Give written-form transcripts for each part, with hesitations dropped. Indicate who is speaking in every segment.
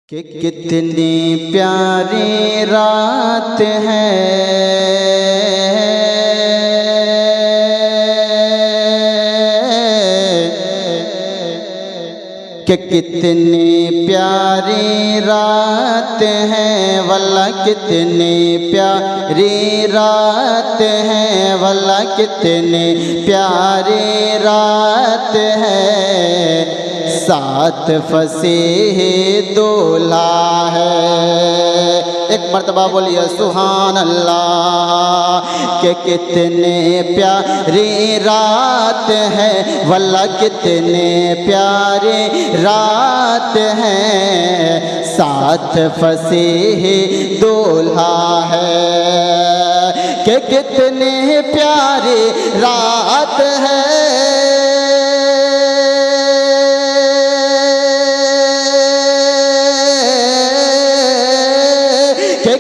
Speaker 1: कि कितनी प्यारी रात है, कि कितनी प्यारी रात है वल्ला, कितनी प्यारी रात है वल्ला, कितनी प्यारी रात है। साथ फसीह दूल्हा है। एक मर्तबा बोलिए सुभान अल्लाह। कि कितने प्यारी रात है वल्ला, कितने प्यारे रात है। साथ फसीह दूल्हा है। कि कितने प्यारी रात है,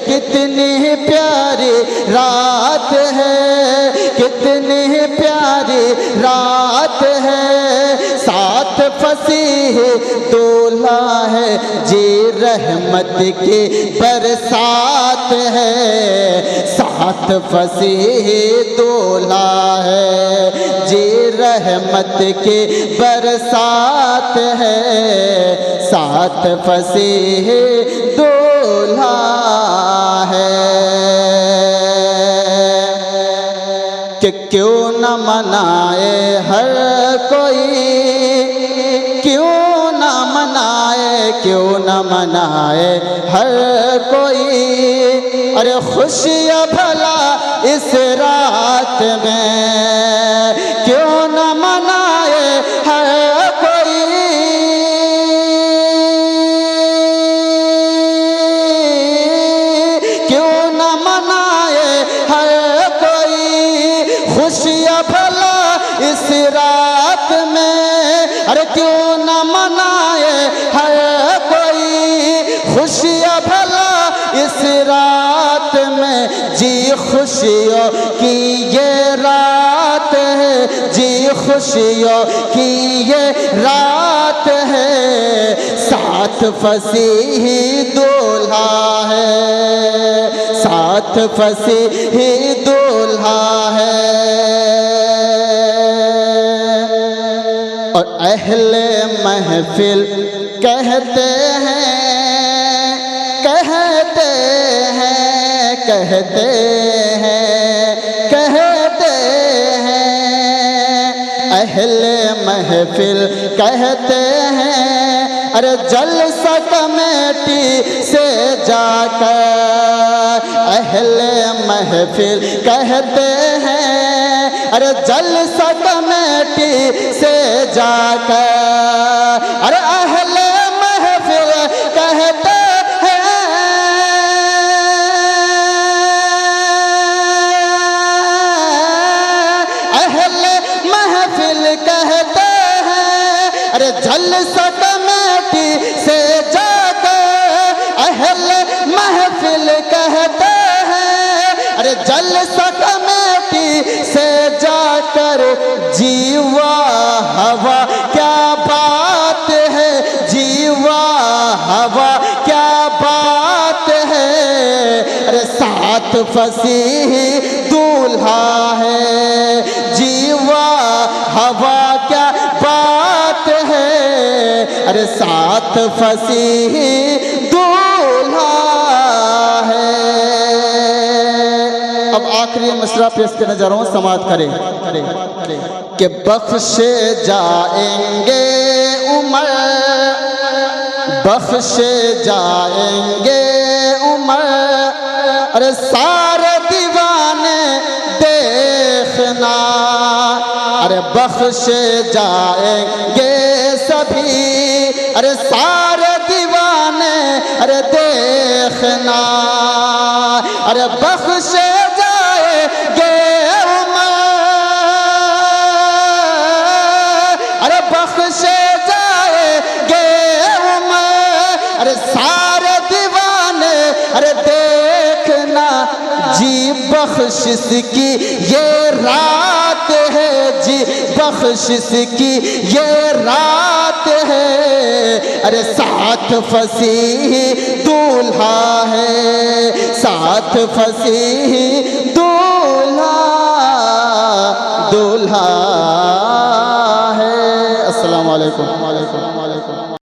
Speaker 1: कितनी प्यारी रात है, कितनी प्यारी रात है। साथ फसीह दूल्हा है, जी रहमत की बरसात है। साथ फसीह दूल्हा है, जी रहमत की बरसात है। साथ फसीह दूल्हा है। कि क्यों न मनाए हर कोई, क्यों न मनाए, क्यों न मनाए हर कोई। अरे खुशियाँ भला इस रात में, क्यों न मनाए हर कोई। क्यों न मनाए हर कोई खुशियाँ भला इस रात में। अरे क्यों न मनाए हर कोई खुशियाँ भला इस रात में। जी खुशियों की ये रात है, जी खुशियों की ये रात है। साथ फसीह दूल्हा है, साथ फसीह दूल्हा है। और अहले महफिल कहते हैं, कहते हैं, कहते हैं, कहते हैं। अहले महफिल कहते हैं, अरे जलसा कमेटी से जाकर। अहले महफिल कहते हैं, अरे जलसा कमेटी से जाकर। अरे अहले महफिल कहते हैं, अहले महफिल कहते हैं, अरे जलसा कमेटी से जाकर। अहले महफिल कहते हैं, अरे जलसा कमेटी से जाकर। जीवा हवा क्या बात है, जीवा हवा क्या बात है। अरे साथ फसीह दूल्हा है, जीवा हवा क्या बात है। अरे साथ फसीह दूल्हा है। अब आखिरी मसला पेश करने जा रहा हूँ, समाप्त करें। कि बख्शे जाएंगे उमर, बख्शे जाएंगे उमर। अरे सारे दीवाने देखना, अरे बख्शे जाएंगे सभी। अरे सारे दीवाने अरे देखना, अरे बख्शे जाएंगे उमर। अरे बख्शे जाएंगे उमर। अरे सारे दीवाने अरे देखना। जी बख्शिश की ये रात है, जी बख्शिश की ये रात है, अरे साथ फसीह दूल्हा है, साथ फसीह दूल्हा है। अस्सलाम वालेकुम।